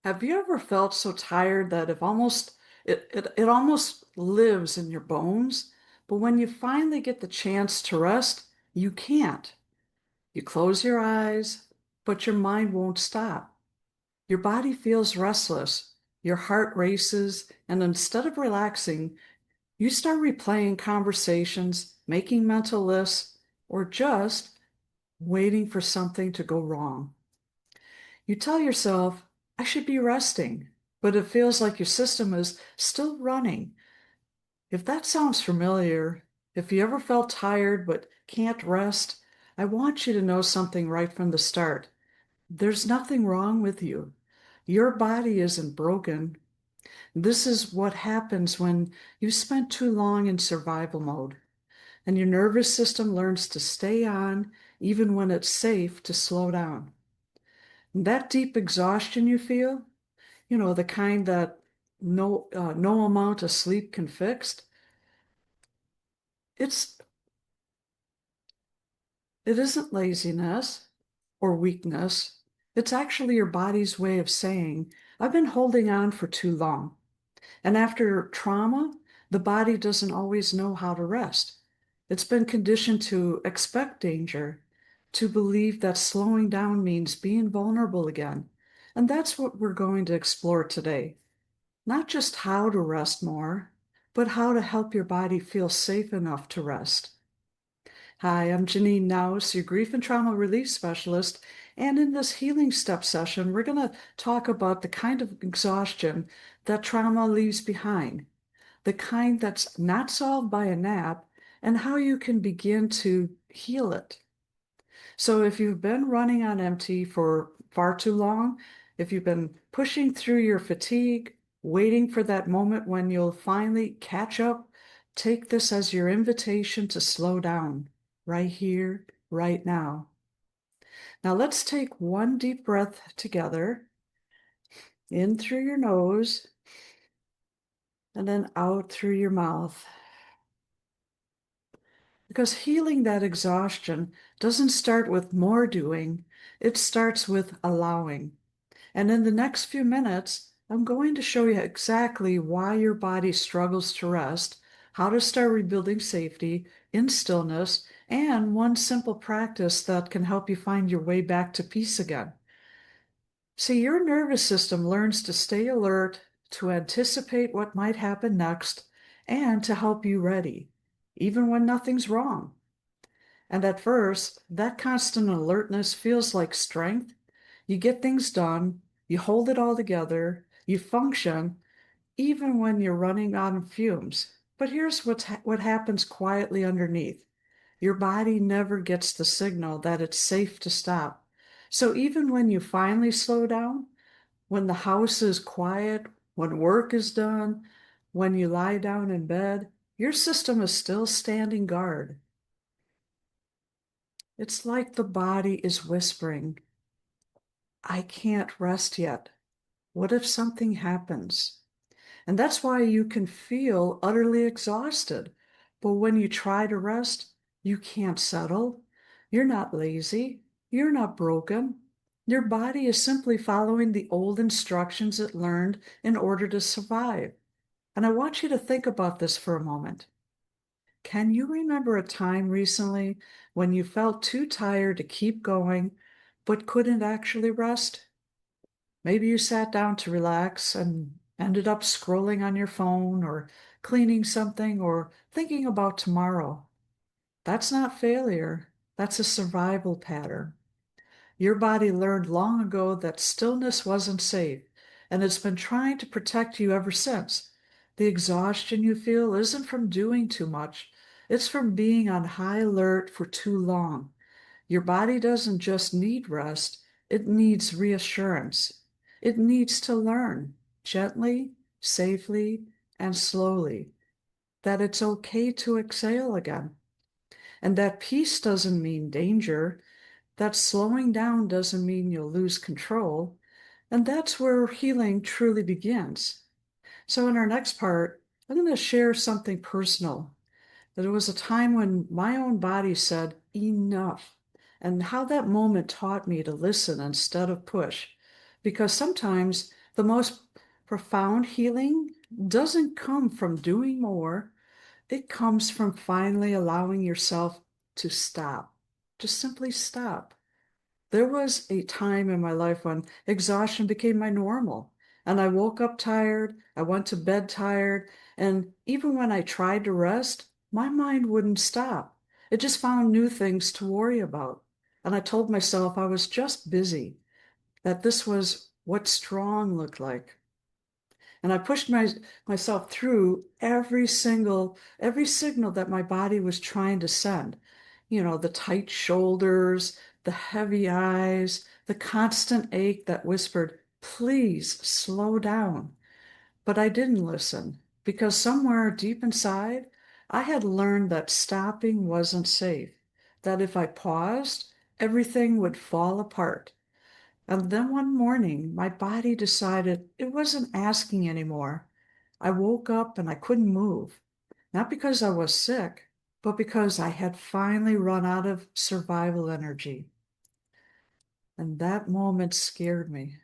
Have you ever felt so tired that it almost lives in your bones, but when you finally get the chance to rest, you can't. You close your eyes, but your mind won't stop. Your body feels restless, your heart races, and instead of relaxing, you start replaying conversations, making mental lists, or just waiting for something to go wrong. You tell yourself, I should be resting, but it feels like your system is still running. If that sounds familiar, if you ever felt tired but can't rest, I want you to know something right from the start. There's nothing wrong with you. Your body isn't broken. This is what happens when you spend too long in survival mode, and your nervous system learns to stay on even when it's safe to slow down. That deep exhaustion you feel, the kind that no amount of sleep can fix, it's it isn't laziness or weakness. It's actually your body's way of saying, I've been holding on for too long. And after trauma, the body doesn't always know how to rest. It's been conditioned to expect danger, to believe that slowing down means being vulnerable again. And that's what we're going to explore today. Not just how to rest more, but how to help your body feel safe enough to rest. Hi, I'm Janine Naus, your grief and trauma relief specialist. And in this healing step session, we're going to talk about the kind of exhaustion that trauma leaves behind, the kind that's not solved by a nap, and how you can begin to heal it. So if you've been running on empty for far too long, if you've been pushing through your fatigue, waiting for that moment when you'll finally catch up, take this as your invitation to slow down right here, right now. Now let's take one deep breath together, in through your nose and then out through your mouth. Because healing that exhaustion doesn't start with more doing, it starts with allowing. And in the next few minutes, I'm going to show you exactly why your body struggles to rest, how to start rebuilding safety in stillness, and one simple practice that can help you find your way back to peace again. See, your nervous system learns to stay alert, to anticipate what might happen next, and to help you ready, even when nothing's wrong. And at first, that constant alertness feels like strength. You get things done, you hold it all together, you function, even when you're running on fumes. But here's what happens quietly underneath. Your body never gets the signal that it's safe to stop. So even when you finally slow down, when the house is quiet, when work is done, when you lie down in bed, your system is still standing guard. It's like the body is whispering, I can't rest yet. What if something happens? And that's why you can feel utterly exhausted. But when you try to rest, you can't settle. You're not lazy. You're not broken. Your body is simply following the old instructions it learned in order to survive. And I want you to think about this for a moment. Can you remember a time recently when you felt too tired to keep going, but couldn't actually rest? Maybe you sat down to relax and ended up scrolling on your phone or cleaning something or thinking about tomorrow. That's not failure. That's a survival pattern. Your body learned long ago that stillness wasn't safe, and it's been trying to protect you ever since. The exhaustion you feel isn't from doing too much, it's from being on high alert for too long. Your body doesn't just need rest, it needs reassurance. It needs to learn gently, safely, and slowly that it's okay to exhale again. And that peace doesn't mean danger, that slowing down doesn't mean you'll lose control. And that's where healing truly begins. So, in our next part, I'm going to share something personal. That it was a time when my own body said, enough, and how that moment taught me to listen instead of push. Because sometimes The most profound healing doesn't come from doing more. It comes from finally allowing yourself to stop, just simply stop. There was a time in my life when exhaustion became my normal, and I woke up tired, I went to bed tired, and even when I tried to rest, my mind wouldn't stop. It just found new things to worry about. And I told myself I was just busy, that this was what strong looked like. And I pushed myself through every signal that my body was trying to send. You know, the tight shoulders, the heavy eyes, the constant ache that whispered, please slow down. But I didn't listen because somewhere deep inside, I had learned that stopping wasn't safe, that if I paused, everything would fall apart. And then one morning, my body decided it wasn't asking anymore. I woke up and I couldn't move, not because I was sick, but because I had finally run out of survival energy. And that moment scared me.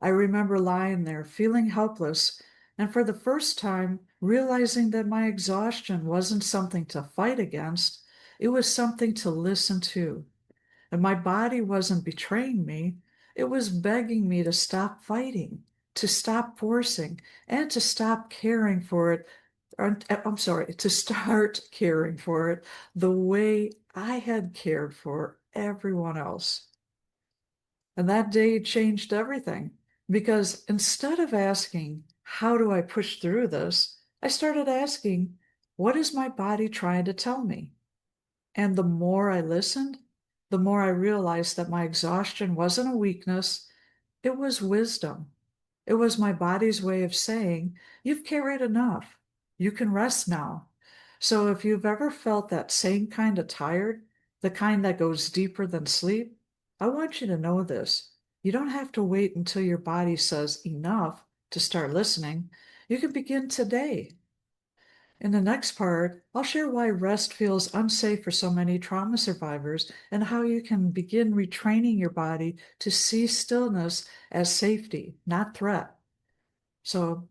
I remember lying there, feeling helpless, and for the first time, realizing that my exhaustion wasn't something to fight against, it was something to listen to. And my body wasn't betraying me, it was begging me to stop fighting, to stop forcing, and to stop caring for it. I'm sorry, to start caring for it the way I had cared for everyone else. And that day changed everything because instead of asking, how do I push through this? I started asking, what is my body trying to tell me? And the more I listened, the more I realized that my exhaustion wasn't a weakness, it was wisdom. It was my body's way of saying, you've carried enough. You can rest now. So if you've ever felt that same kind of tired, the kind that goes deeper than sleep, I want you to know this. You don't have to wait until your body says enough to start listening. You can begin today. In the next part, I'll share why rest feels unsafe for so many trauma survivors and how you can begin retraining your body to see stillness as safety, not threat. So,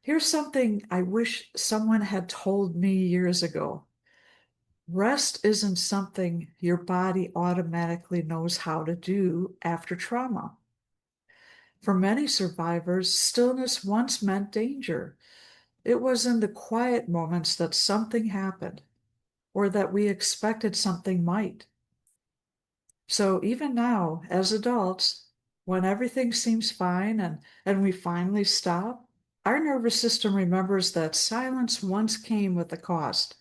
here's something I wish someone had told me years ago. Rest isn't something your body automatically knows how to do after trauma. For many survivors, stillness once meant danger. It was in the quiet moments that something happened or that we expected something might. So even now, as adults, when everything seems fine and we finally stop, our nervous system remembers that silence once came with a cost.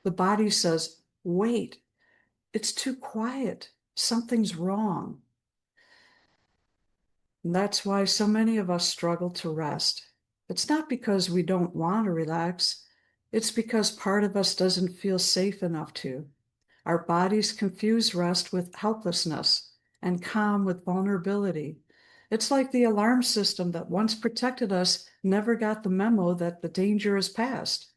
The body says, wait, it's too quiet. Something's wrong. And that's why so many of us struggle to rest. It's not because we don't want to relax, it's because part of us doesn't feel safe enough to. Our bodies confuse rest with helplessness and calm with vulnerability. It's like the alarm system that once protected us never got the memo that the danger is past.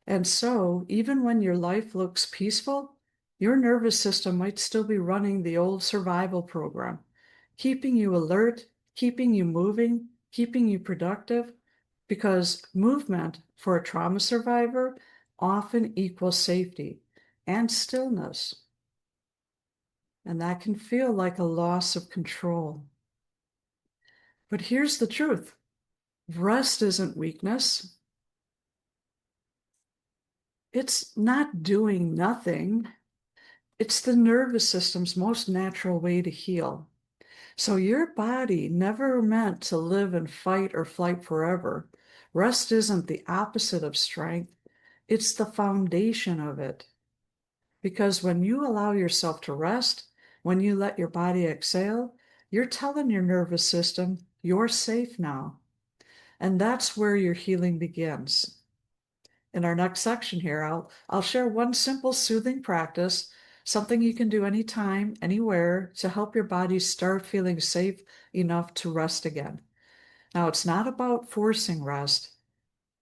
And so, even when your life looks peaceful, your nervous system might still be running the old survival program, keeping you alert, keeping you moving, keeping you productive, because movement for a trauma survivor often equals safety and stillness. And that can feel like a loss of control. But here's the truth. Rest isn't weakness. It's not doing nothing. It's the nervous system's most natural way to heal. So your body never meant to live in fight or flight forever. Rest isn't the opposite of strength. It's the foundation of it. Because when you allow yourself to rest, when you let your body exhale, you're telling your nervous system, you're safe now. And that's where your healing begins. In our next section here, I'll share one simple soothing practice, something you can do anytime, anywhere to help your body start feeling safe enough to rest again. Now, it's not about forcing rest.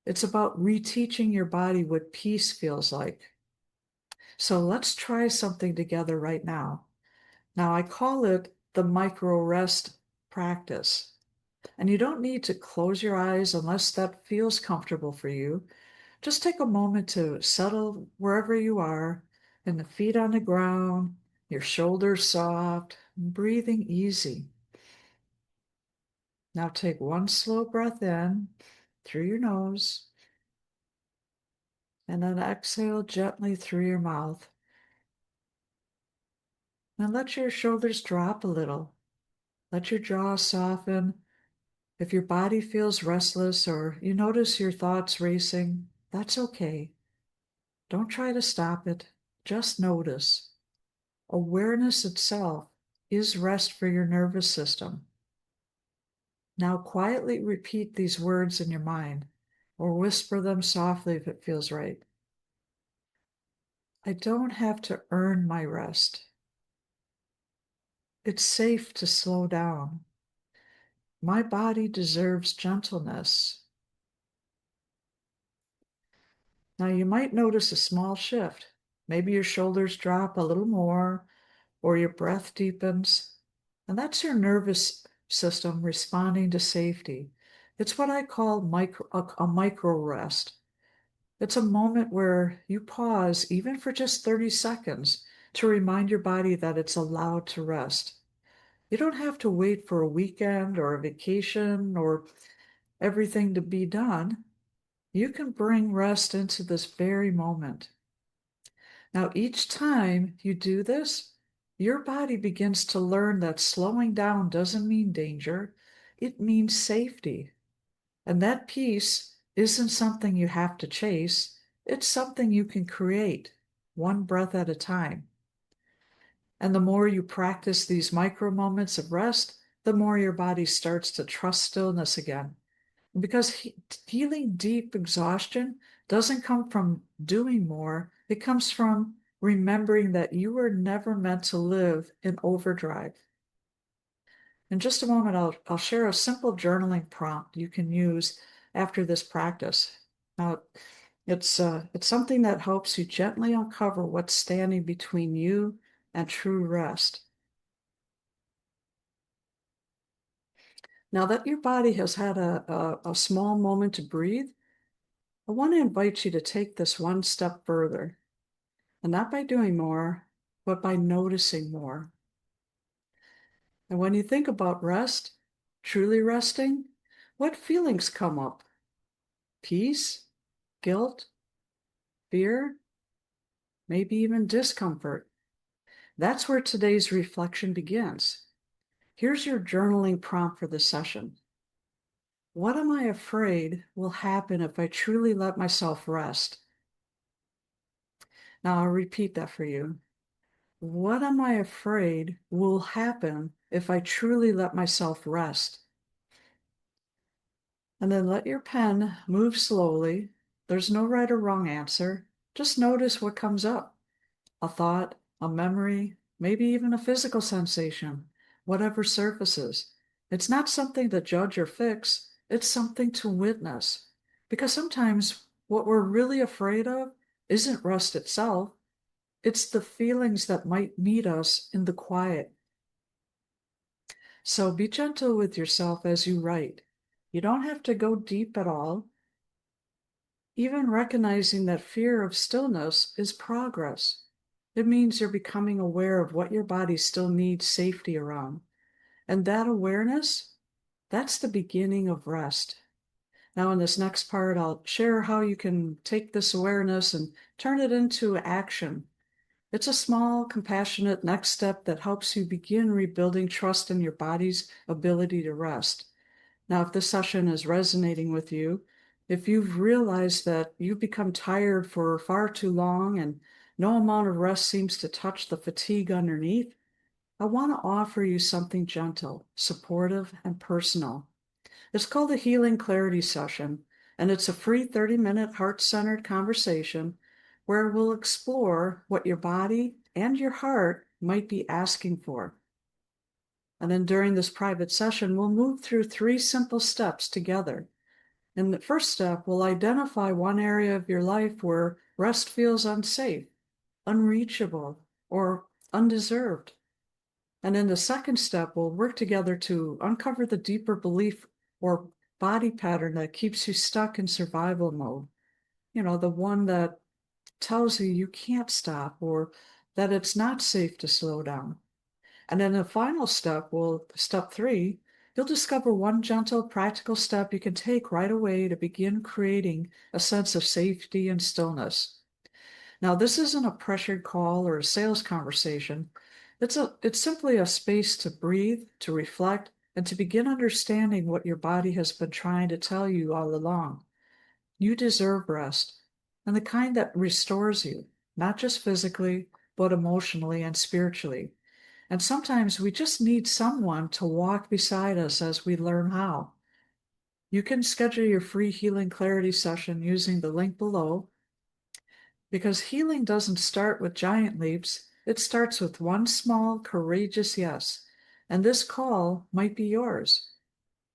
It's about reteaching your body what peace feels like. So let's try something together right now. Now, I call it the micro rest practice. And you don't need to close your eyes unless that feels comfortable for you. Just take a moment to settle wherever you are, and the feet on the ground, your shoulders soft, breathing easy. Now take one slow breath in through your nose, and then exhale gently through your mouth. And let your shoulders drop a little. Let your jaw soften. If your body feels restless or you notice your thoughts racing, that's okay. Don't try to stop it. Just notice. Awareness itself is rest for your nervous system. Now quietly repeat these words in your mind, or whisper them softly if it feels right. I don't have to earn my rest. It's safe to slow down. My body deserves gentleness. Now you might notice a small shift. Maybe your shoulders drop a little more, or your breath deepens. And that's your nervous system responding to safety. It's what I call a micro rest. It's a moment where you pause, even for just 30 seconds, to remind your body that it's allowed to rest. You don't have to wait for a weekend or a vacation or everything to be done. You can bring rest into this very moment. Now, each time you do this, your body begins to learn that slowing down doesn't mean danger, it means safety. And that peace isn't something you have to chase, it's something you can create, one breath at a time. And the more you practice these micro moments of rest, the more your body starts to trust stillness again. Because healing deep exhaustion doesn't come from doing more, it comes from remembering that you were never meant to live in overdrive. In just a moment, I'll share a simple journaling prompt you can use after this practice. Now, it's something that helps you gently uncover what's standing between you and true rest. Now that your body has had a small moment to breathe, I want to invite you to take this one step further, and not by doing more, but by noticing more. And when you think about rest, truly resting, what feelings come up? Peace, guilt, fear, maybe even discomfort. That's where today's reflection begins. Here's your journaling prompt for the session. What am I afraid will happen if I truly let myself rest? Now I'll repeat that for you. What am I afraid will happen if I truly let myself rest? And then let your pen move slowly. There's no right or wrong answer. Just notice what comes up. A thought, a memory, maybe even a physical sensation, whatever surfaces. It's not something to judge or fix, it's something to witness. Because sometimes what we're really afraid of isn't rest itself, it's the feelings that might meet us in the quiet. So be gentle with yourself as you write. You don't have to go deep at all. Even recognizing that fear of stillness is progress. It means you're becoming aware of what your body still needs safety around. And that awareness, that's the beginning of rest. Now, in this next part, I'll share how you can take this awareness and turn it into action. It's a small, compassionate next step that helps you begin rebuilding trust in your body's ability to rest. Now, if this session is resonating with you, if you've realized that you've become tired for far too long and no amount of rest seems to touch the fatigue underneath, I want to offer you something gentle, supportive, and personal. It's called a Healing Clarity Session, and it's a free 30-minute heart-centered conversation where we'll explore what your body and your heart might be asking for. And then during this private session, we'll move through 3 simple steps together. In the first step, we'll identify one area of your life where rest feels unsafe, unreachable, or undeserved. And in the second step, we'll work together to uncover the deeper belief or body pattern that keeps you stuck in survival mode. You know, the one that tells you you can't stop or that it's not safe to slow down. And then the final step, step 3, you'll discover one gentle, practical step you can take right away to begin creating a sense of safety and stillness. Now, this isn't a pressured call or a sales conversation. It's simply a space to breathe, to reflect, and to begin understanding what your body has been trying to tell you all along. You deserve rest, and the kind that restores you, not just physically, but emotionally and spiritually. And sometimes we just need someone to walk beside us as we learn how. You can schedule your free healing clarity session using the link below, because healing doesn't start with giant leaps. It starts with one small, courageous yes. And this call might be yours.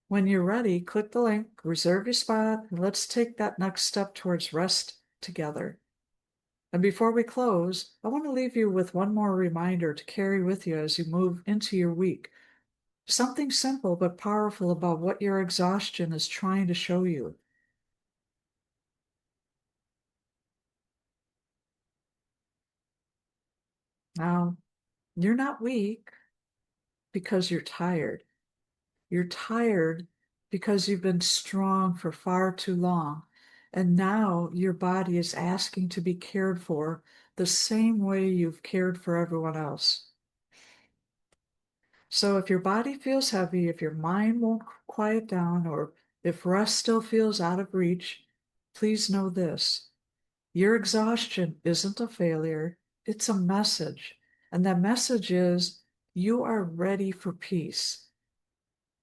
When you're ready, click the link, reserve your spot, and let's take that next step towards rest together. And before we close, I want to leave you with one more reminder to carry with you as you move into your week. Something simple but powerful about what your exhaustion is trying to show you. Now, you're not weak because you're tired. You're tired because you've been strong for far too long. And now your body is asking to be cared for the same way you've cared for everyone else. So if your body feels heavy, if your mind won't quiet down, or if rest still feels out of reach, please know this. Your exhaustion isn't a failure, it's a message. And that message is you are ready for peace.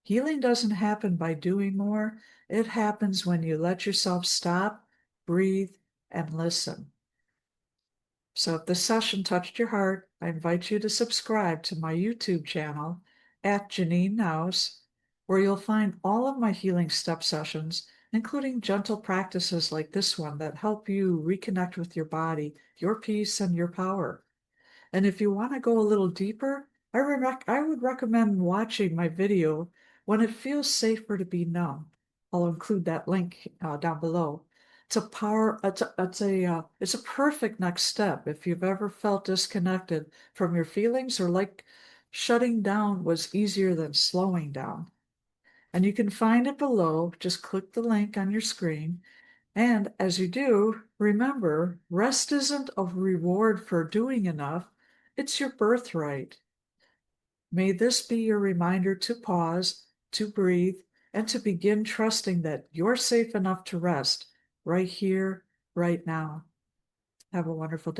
Healing doesn't happen by doing more, it happens when you let yourself stop, breathe, and listen. So if this session touched your heart, I invite you to subscribe to my YouTube channel at Janine Naus, where you'll find all of my healing step sessions, including gentle practices like this one that help you reconnect with your body, your peace, and your power. And if you want to go a little deeper, I would recommend watching my video when it feels safer to be numb. I'll include that link down below. It's a perfect next step if you've ever felt disconnected from your feelings or like shutting down was easier than slowing down. And you can find it below. Just click the link on your screen. And as you do, remember, rest isn't a reward for doing enough, it's your birthright. May this be your reminder to pause, to breathe, and to begin trusting that you're safe enough to rest right here, right now. Have a wonderful day.